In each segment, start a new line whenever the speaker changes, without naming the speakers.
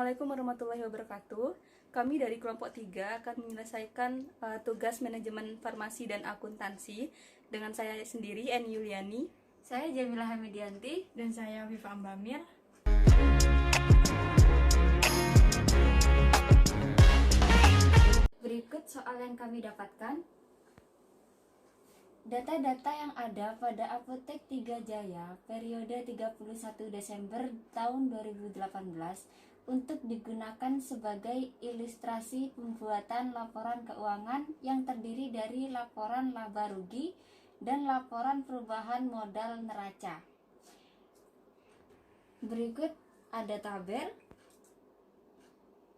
Assalamualaikum warahmatullahi wabarakatuh. Kami dari kelompok 3 akan menyelesaikan tugas manajemen farmasi dan akuntansi dengan saya sendiri, Eni Yuliani.
Saya Jamilah Hamidianti.
Dan saya Viva Ambamir.
Berikut soal yang kami dapatkan. Data-data yang ada pada Apotek 3 Jaya periode 31 Desember tahun 2018 untuk digunakan sebagai ilustrasi pembuatan laporan keuangan yang terdiri dari laporan laba rugi dan laporan perubahan modal neraca. Berikut ada tabel.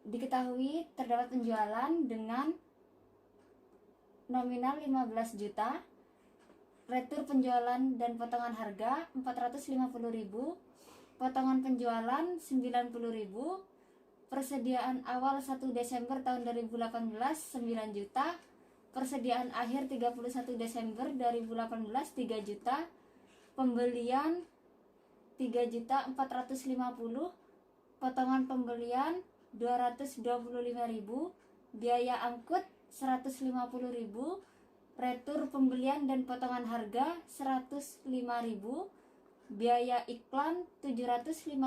Diketahui terdapat penjualan dengan nominal 15 juta, retur penjualan dan potongan harga 450.000, potongan penjualan 90.000, persediaan awal 1 Desember tahun 2018 9 juta, persediaan akhir 31 Desember 2018 3 juta, pembelian 3.450.000, potongan pembelian 225.000, biaya angkut 150.000, retur pembelian dan potongan harga 105.000, biaya iklan 750.000,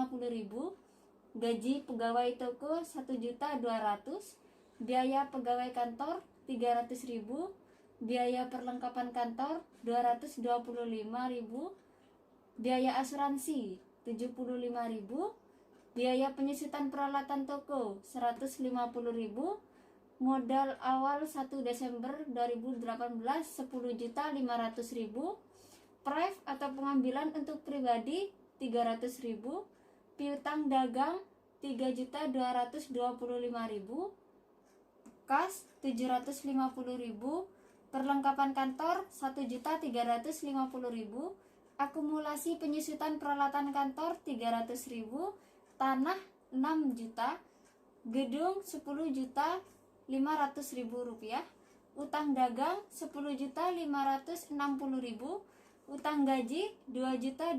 gaji pegawai toko 1.200.000, biaya pegawai kantor 300.000, biaya perlengkapan kantor 225.000, biaya asuransi 75.000, biaya penyusutan peralatan toko 150.000, modal awal 1 Desember 2018 10.500.000, pref atau pengambilan untuk pribadi 300.000, piutang dagang 3.225.000, kas 750.000, perlengkapan kantor 1.350.000, akumulasi penyusutan peralatan kantor 300.000, tanah 6 juta, gedung 10.500.000 rupiah, utang dagang 10.560.000, utang gaji 2.250.000,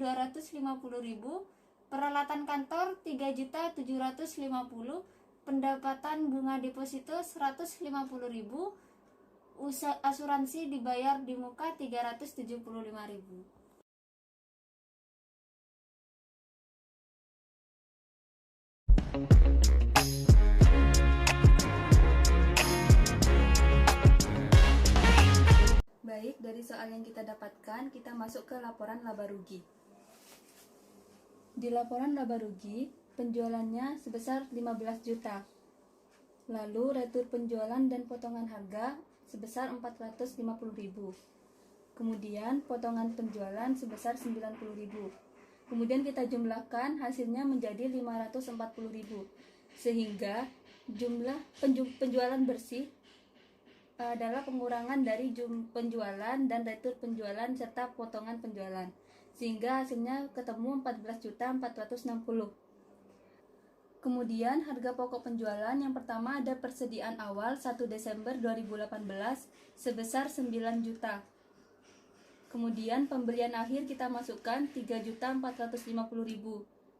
peralatan kantor 3.750.000, pendapatan bunga deposito 150.000, asuransi dibayar di muka 375.000.
Baik, dari soal yang kita dapatkan, kita masuk ke laporan laba rugi. Di laporan laba rugi, penjualannya sebesar 15 juta. Lalu retur penjualan dan potongan harga sebesar 450.000. Kemudian potongan penjualan sebesar 90.000. Kemudian kita jumlahkan, hasilnya menjadi 540.000. Sehingga jumlah penjualan bersih adalah pengurangan dari penjualan dan retur penjualan serta potongan penjualan, sehingga hasilnya ketemu 14.460. Kemudian harga pokok penjualan yang pertama ada persediaan awal 1 Desember 2018 sebesar 9 juta. Kemudian pembelian akhir kita masukkan 3.450.000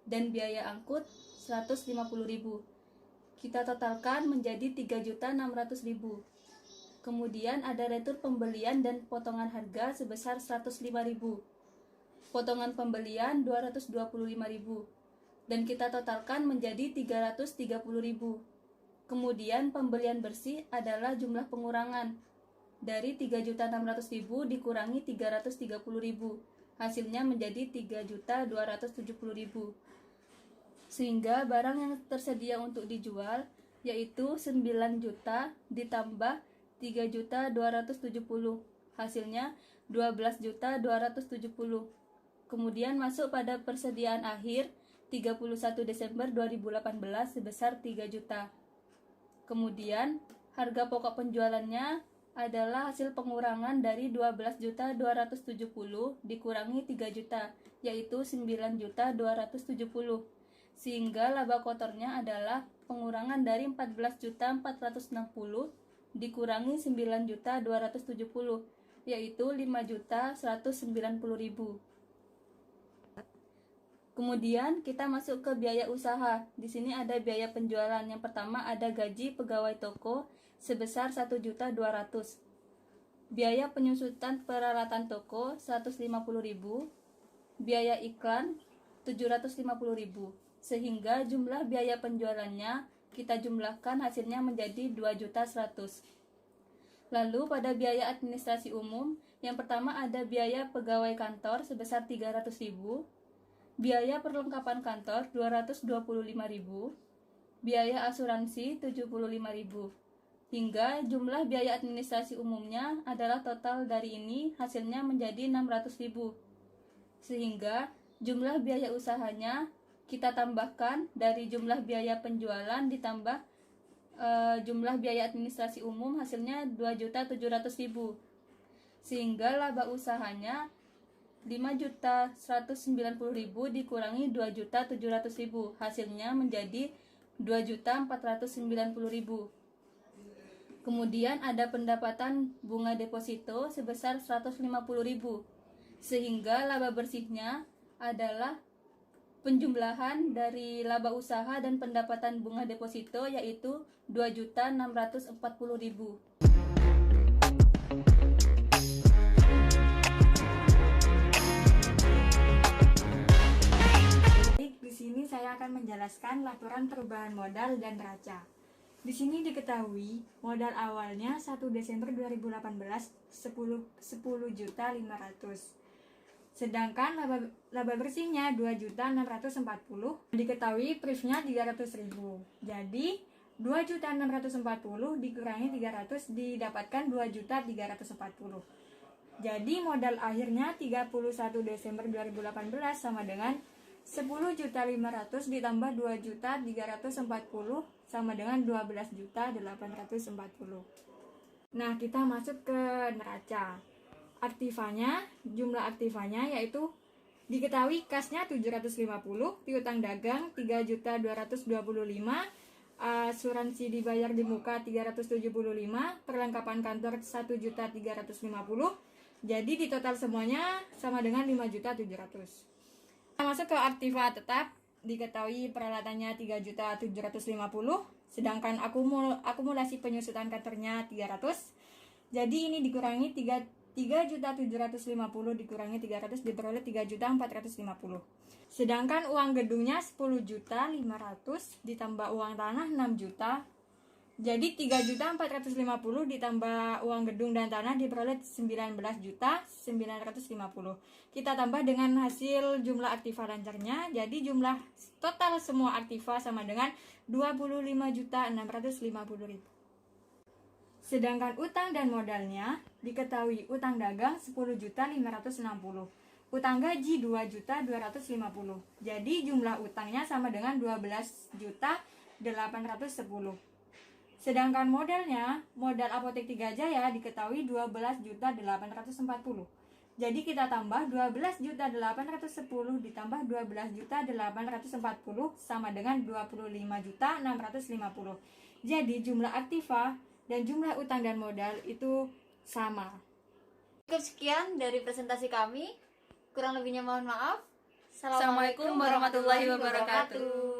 dan biaya angkut 150.000. Kita totalkan menjadi 3.600.000. Kemudian ada retur pembelian dan potongan harga sebesar 105.000. Potongan pembelian 225.000 dan kita totalkan menjadi 330.000. Kemudian pembelian bersih adalah jumlah pengurangan dari 3.600.000 dikurangi 330.000. Hasilnya menjadi 3.270.000. Sehingga barang yang tersedia untuk dijual yaitu 9 juta ditambah 3.270, hasilnya 12.270. Kemudian masuk pada persediaan akhir 31 Desember 2018 sebesar 3 juta. Kemudian harga pokok penjualannya adalah hasil pengurangan dari 12.270 dikurangi 3 juta, yaitu 9.270. Sehingga laba kotornya adalah pengurangan dari 14.460 dikurangi 9.270, yaitu 5.190.000. Kemudian kita masuk ke biaya usaha. Di sini ada biaya penjualan. Yang pertama ada gaji pegawai toko sebesar 1.200.000. Biaya penyusutan peralatan toko 150.000. Biaya iklan 750.000. Sehingga jumlah biaya penjualannya kita jumlahkan hasilnya menjadi 2.100.000. Lalu pada biaya administrasi umum, yang pertama ada biaya pegawai kantor sebesar 300.000, biaya perlengkapan kantor 225.000, biaya asuransi 75.000, hingga jumlah biaya administrasi umumnya adalah total dari ini hasilnya menjadi 600.000. Sehingga jumlah biaya usahanya kita tambahkan dari jumlah biaya penjualan ditambah jumlah biaya administrasi umum hasilnya 2.700.000, sehingga laba usahanya 5.190.000 dikurangi 2.700.000 hasilnya menjadi 2.490.000. Kemudian ada pendapatan bunga deposito sebesar 150.000, sehingga laba bersihnya adalah penjumlahan dari laba usaha dan pendapatan bunga deposito yaitu 2.640.000.
Di sini saya akan menjelaskan laporan perubahan modal dan neraca. Di sini diketahui modal awalnya 1 Desember 2018 10.500.000. Sedangkan laba bersihnya 2.640.000. Diketahui prifnya 300.000. Jadi 2.640.000 dikurangi 300 didapatkan 2.340.000. Jadi modal akhirnya 31 Desember 2018 sama dengan 10.500.000 ditambah 2.340.000 sama dengan 12.840.000. Nah, kita masuk ke neraca. Aktivanya, jumlah aktivanya yaitu diketahui kasnya 750, piutang dagang 3.225, asuransi dibayar di muka 375, perlengkapan kantor 1.350. Jadi di total semuanya sama dengan 5.700.000. Kita masuk ke aktiva tetap, diketahui peralatannya 3.750, sedangkan akumulasi penyusutan kantornya 300. Jadi ini dikurangi 3.750 dikurangi 300 diperoleh 3.450. Sedangkan uang gedungnya 10.500 ditambah uang tanah 6 juta. Jadi 3.450 ditambah uang gedung dan tanah diperoleh 19.950. Kita tambah dengan hasil jumlah aktiva lancarnya. Jadi jumlah total semua aktiva sama dengan 25.650.000. Sedangkan utang dan modalnya diketahui utang dagang 10.560, utang gaji 2.250. Jadi jumlah utangnya sama dengan 12.810. Sedangkan modalnya, modal Apotek 3 Jaya diketahui 12.840. Jadi kita tambah 12.810 ditambah 12.840 sama dengan 25.650. Jadi jumlah aktiva dan jumlah utang dan modal itu sama.
Cukup sekian dari presentasi kami. Kurang lebihnya mohon maaf.
Assalamualaikum warahmatullahi wabarakatuh.